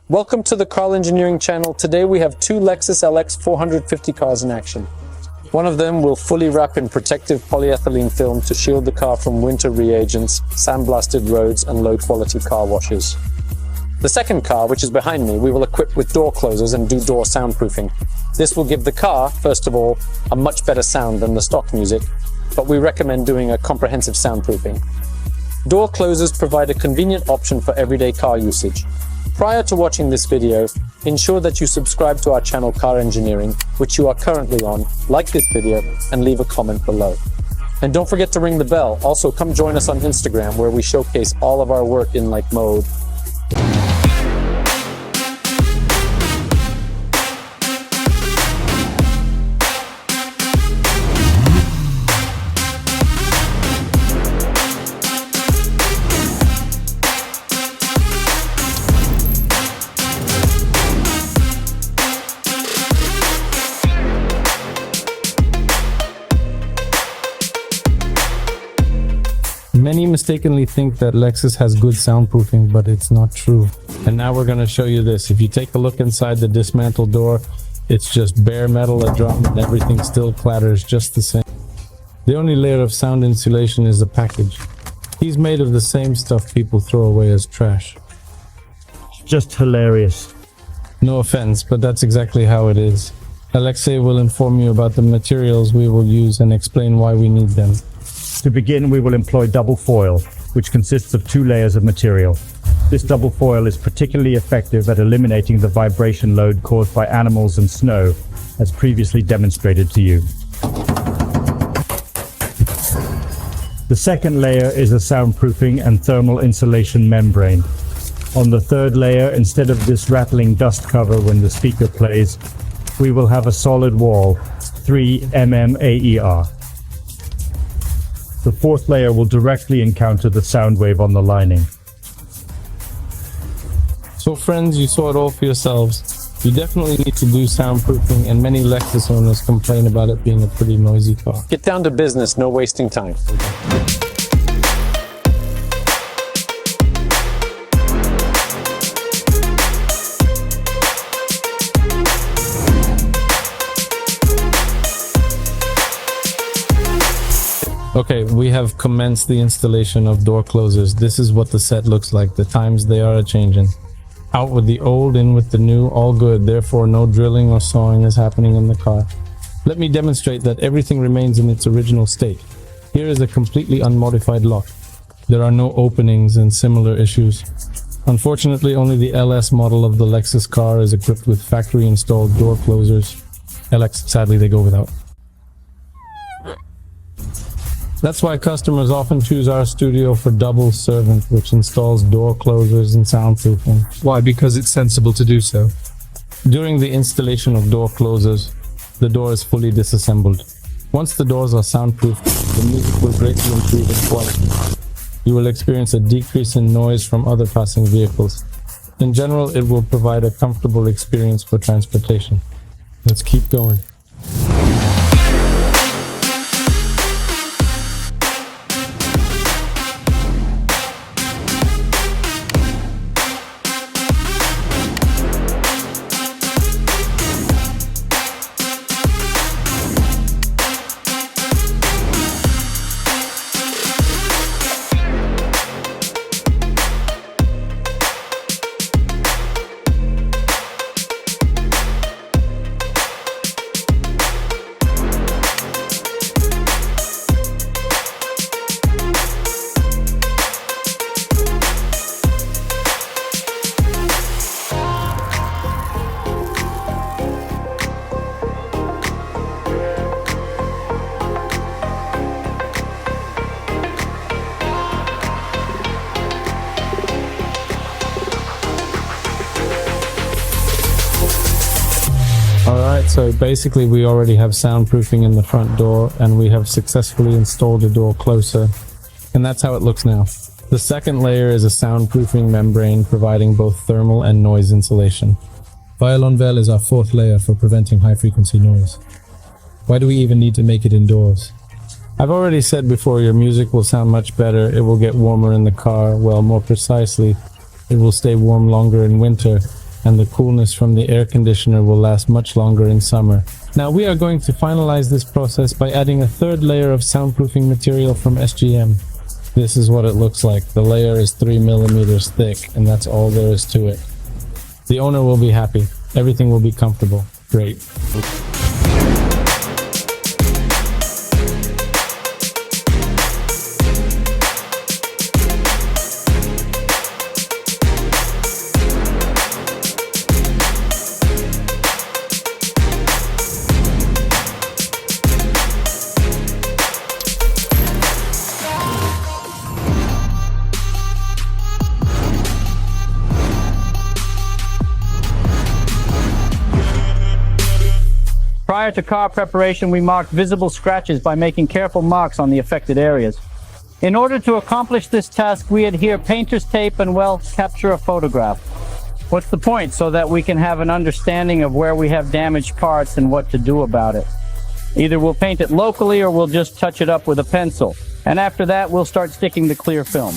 Welcome to the CarEngineering channel. Today we have two Lexus LX 450 cars in action. One of them will fully wrap in protective polyethylene film to shield the car from winter reagents, sandblasted roads and low quality car washes. The second car, which is behind me, we will equip with door closers and do door soundproofing. This will give the car, first of all, a much better sound than the stock music, but we recommend doing a comprehensive soundproofing. Door closers provide a convenient option for everyday car usage. Prior to watching this video, ensure that you subscribe to our channel CarEngineering, which you are currently on, like this video, and leave a comment below. And don't forget to ring the bell. Also, come join us on Instagram, where we showcase all of our work in like mode. Many mistakenly think that Lexus has good soundproofing, but it's not true. And now we're going to show you this. If you take a look inside the dismantled door, it's just bare metal, a drum, and everything still clatters just the same. The only layer of sound insulation is the package. He's made of the same stuff people throw away as trash. Just hilarious. No offense, but that's exactly how it is. Alexei will inform you about the materials we will use and explain why we need them. To begin, we will employ double foil, which consists of 2 layers of material. This double foil is particularly effective at eliminating the vibration load caused by animals and snow, as previously demonstrated to you. The second layer is a soundproofing and thermal insulation membrane. On the third layer, instead of this rattling dust cover when the speaker plays, we will have a solid wall, 3 mm AER. The fourth layer will directly encounter the sound wave on the lining. So friends, you saw it all for yourselves. You definitely need to do soundproofing, and many Lexus owners complain about it being a pretty noisy car. Get down to business, no wasting time. Okay, we have commenced the installation of door closers. This is what the set looks like. The times they are a-changing. Out with the old, in with the new, all good. Therefore, no drilling or sawing is happening in the car. Let me demonstrate that everything remains in its original state. Here is a completely unmodified lock. There are no openings and similar issues. Unfortunately, only the LS model of the Lexus car is equipped with factory-installed door closers. LX, sadly, they go without. That's why customers often choose our studio for Double Servant, which installs door closers and soundproofing. Why? Because it's sensible to do so. During the installation of door closers, the door is fully disassembled. Once the doors are soundproofed, the music will greatly improve in quality. You will experience a decrease in noise from other passing vehicles. In general, it will provide a comfortable experience for transportation. Let's keep going. Alright, so basically we already have soundproofing in the front door, and we have successfully installed a door closer, and that's how it looks now. The second layer is a soundproofing membrane providing both thermal and noise insulation. Violon-Vel is our fourth layer for preventing high-frequency noise. Why do we even need to make it indoors? I've already said before, your music will sound much better, it will get warmer in the car, well, more precisely, it will stay warm longer in winter, and the coolness from the air conditioner will last much longer in summer. Now we are going to finalize this process by adding a third layer of soundproofing material from SGM. This is what it looks like. The layer is 3 millimeters thick, and that's all there is to it. The owner will be happy. Everything will be comfortable. Great. Prior to car preparation, we marked visible scratches by making careful marks on the affected areas. In order to accomplish this task, we adhere painter's tape and, well, capture a photograph. What's the point? So that we can have an understanding of where we have damaged parts and what to do about it. Either we'll paint it locally or we'll just touch it up with a pencil. And after that, we'll start sticking the clear film.